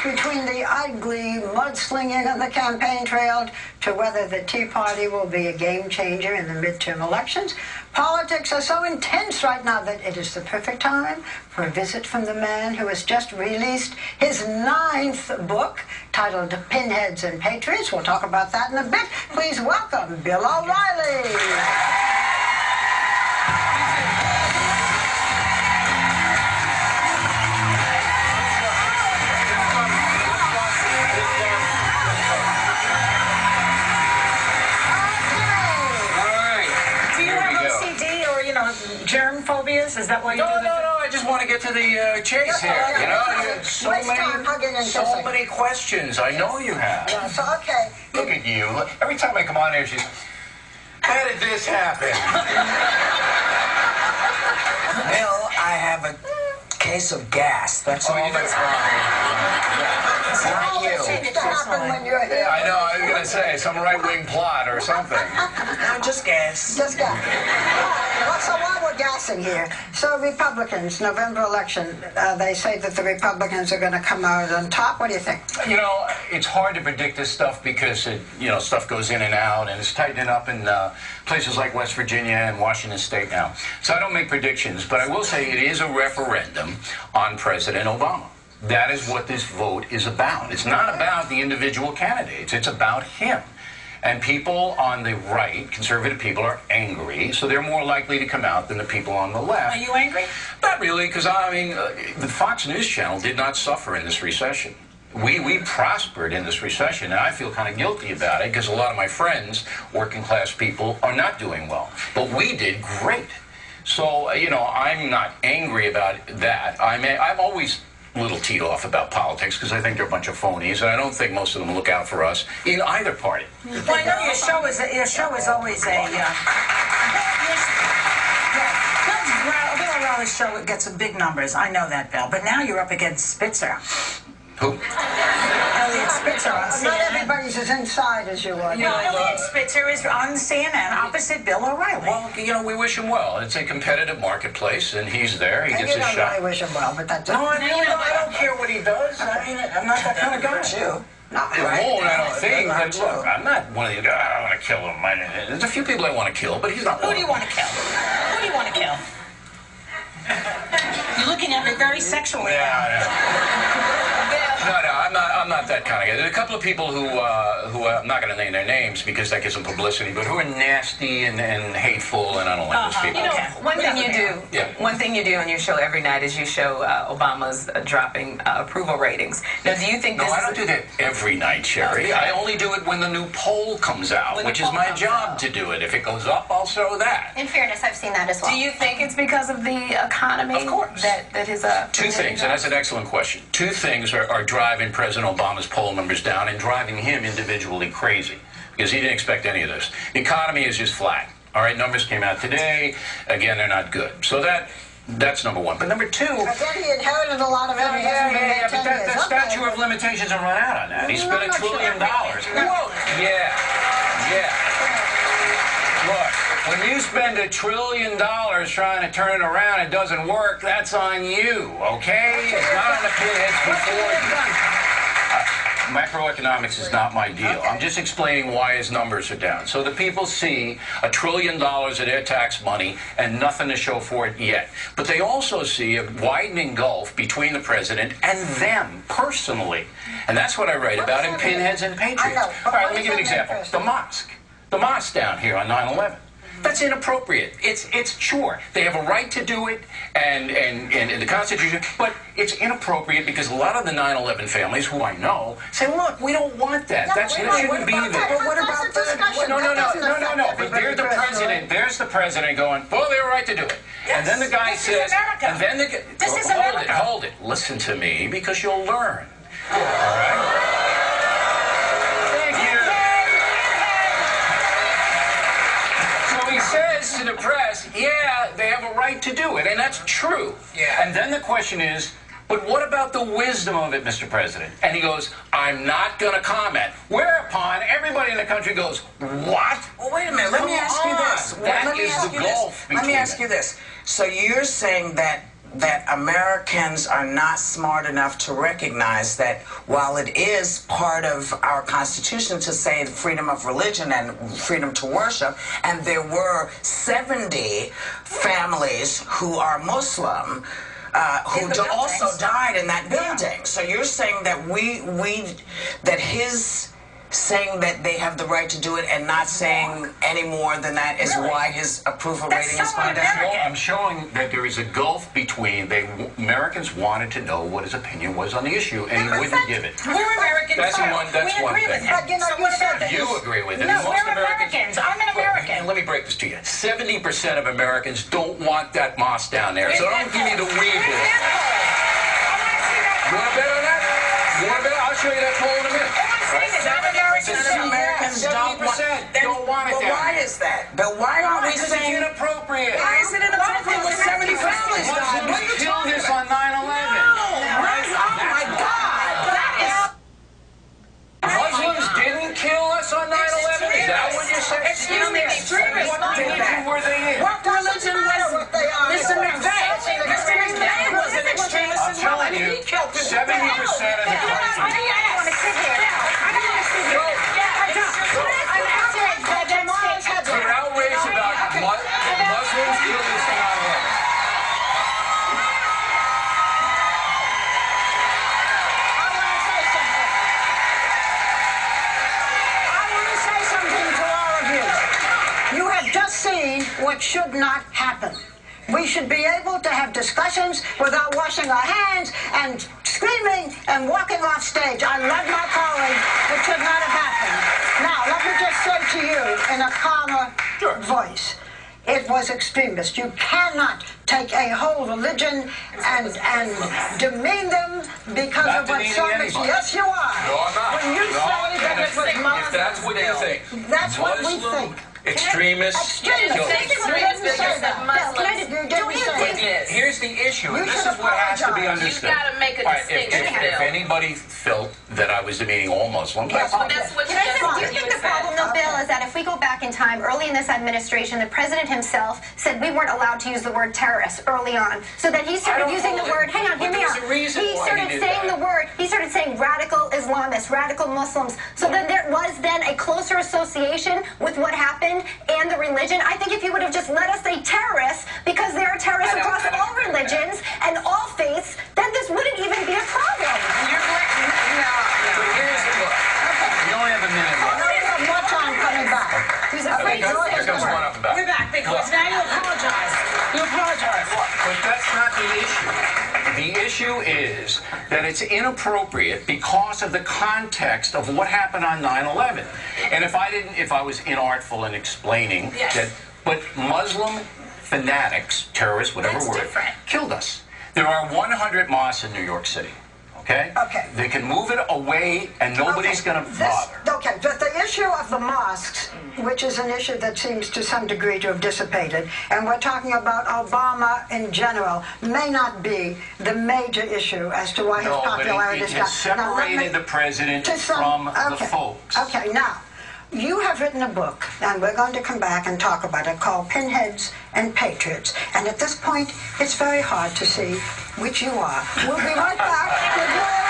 between the ugly mudslinging of the campaign trail to whether the Tea Party will be a game changer in the midterm elections. Politics are so intense right now that it is the perfect time for a visit from the man who has just released his 9th book titled Pinheads and Patriots. We'll talk about that in a bit. Please welcome Bill O'Reilly. Germ phobias? Is that why you do this? No, I just want to get to the chase here. You know, you have so many questions. I know you have. Yeah, so, okay. Look at you. Every time I come on here, she's, how did this happen? Bill, I have a case of gas. That's all that's wrong. It's not you. Seems to happen when you're here. I know, I was going to say, some right-wing plot or something. No, just gas. Just gas. Well, so while we're gassing here, so Republicans, November election, they say that the Republicans are going to come out on top. What do you think? You know, it's hard to predict this stuff because, stuff goes in and out, and it's tightening up in places like West Virginia and Washington State now. So I don't make predictions, but I will say it is a referendum on President Obama. That is what this vote is about. It's not about the individual candidates. It's about him. And people on the right, conservative people, are angry, so they're more likely to come out than the people on the left. Are you angry? Not really, because, the Fox News Channel did not suffer in this recession. We prospered in this recession, and I feel kind of guilty about it, because a lot of my friends, working-class people, are not doing well. But we did great. So, I'm not angry about that. I'm always a little teed off about politics because I think they're a bunch of phonies, and I don't think most of them look out for us in either party. Well, I know your show is always a Bill O'Reilly's show gets big numbers. I know that, Bill. But now you're up against Spitzer. Who? Elliot Spitzer on CNN. Not everybody's as inside as you are. No, Elliot Spitzer is on CNN opposite Bill O'Reilly. Well, we wish him well. It's a competitive marketplace, and he's there. He and gets you his don't shot. really wish him well, but that's... No, I don't care what he does. I'm not that kind of guy. You. I won't, I don't think. But look, I'm not one of the guys, I want to kill him. There's a few people I want to kill, but he's not one. Who do you want to kill? Who do you want to kill? You're looking at me very sexually. No, I'm not that kind of guy. There's a couple of people who I'm not going to name their names because that gives them publicity, but who are nasty and hateful, and I don't like those people. You know, one thing you do on your show every night is you show Obama's dropping approval ratings. Now, do you think this I don't do that every night, Sherry. I only do it when the new poll comes out, which is my job to do it. If it goes up, I'll show that. In fairness, I've seen that as well. Do you think it's because of the economy? Of course. That his two things, and that's an excellent question. Two things are driving President Obama's poll numbers down and driving him individually crazy because he didn't expect any of this. The economy is just flat. All right, numbers came out today. Again, they're not good. So that's number one. But number two... But then he inherited a lot of it. But the statute of limitations will run out on that. He spent $1 trillion. Whoa! Yeah. Look, when you spend $1 trillion trying to turn it around, it doesn't work, that's on you, okay? It's not on the pinheads before you. Macroeconomics is not my deal. I'm just explaining why his numbers are down. So the people see $1 trillion of their tax money and nothing to show for it yet. But they also see a widening gulf between the president and them personally. And that's what I write about in Pinheads and Patriots. All right, let me give you an example. The mosque down here on 9/11. That's inappropriate. It's sure they have a right to do it, and in the Constitution, but it's inappropriate because a lot of the 9/11 families, who I know, say, look, we don't want that. That shouldn't be there. But what about the... No. But there's the president. There's the president going, well, they have a right to do it. Yes, and then the guy says, and then this is America. Hold it. Listen to me because you'll learn. All right. Says to the press, yeah, they have a right to do it, and that's true. Yeah. And then the question is, but what about the wisdom of it, Mr. President? And he goes, I'm not going to comment. Whereupon everybody in the country goes, what? Well, wait a minute. Let me ask you this. That is the gulf. Let me ask you this. So you're saying that that Americans are not smart enough to recognize that while it is part of our Constitution to say freedom of religion and freedom to worship, and there were 70 families who are Muslim who also died in that building. So you're saying that that his saying that they have the right to do it and not saying any more than that is why his approval rating has gone down? Well, I'm showing that there is a gulf between Americans wanted to know what his opinion was on the issue, and he wouldn't give it. We're Americans. That's one thing. But You agree with it. No, Most we're Americans. I'm an American. Let me break this to you. 70% of Americans don't want that mosque down there, so don't give me the weed. You want to bet on that? You want to bet? I'll show you that poll in a minute. Americans don't want it. But why is that? But why aren't we saying it's inappropriate? Why is it inappropriate when 70 families died? Muslims killed us on 9/11. Oh my God! Muslims didn't kill us on 9/11? Is that what you're saying? Excuse me, extremists. What religion were they in? What religion was Mr. McVeigh? Mr. McVeigh was an extremist as well, and he killed 70% of the country. You're outraged about Muslims killed us on 9/11. You have just seen what should not happen. We should be able to have discussions without washing our hands and screaming and walking off stage. I love my colleague. It should not have happened. Now, let me just say to you in a calmer voice, it was extremist. You cannot take a whole religion and demean them because Not of what demeaning so much. anybody. Yes, you are. No, I'm not. When you say that it was Muslim, if that's what you think, that's what we think. Extremists kill us. Here's the issue, and this is what has to be understood. You gotta make a distinction, If anybody felt that I was demeaning all Muslims, That's what Can I say, do you think the problem, though, Bill, is that if we go back in time, early in this administration, the president himself said we weren't allowed to use the word terrorist early on, so then he started using the word, hang on, hear me out. He started saying the word, he started saying radical Islamists, radical Muslims, so then there was then a closer association with what happened and the religion. I think if you would have just let us say terrorists, because there are terrorists across all religions and all faiths, then this wouldn't even be a problem. Here's the book. You only have a minute left. We have more time coming back. He's afraid to say Here comes one up about. We're back because now you apologize. You apologize. But that's not the issue. The issue is that it's inappropriate because of the context of what happened on 9/11. And if I was inartful in explaining that, but Muslim fanatics, terrorists, whatever word, killed us. There are 100 mosques in New York City. Okay? Okay. They can move it away and nobody's going to bother. Okay, but the issue of the mosques, which is an issue that seems to some degree to have dissipated, and we're talking about Obama in general, may not be the major issue as to why his popularity is down. It has separated the president from the folks. Okay, now, you have written a book, and we're going to come back and talk about it, called Pinheads and Patriots. And at this point, it's very hard to see which you are. We'll be right back with more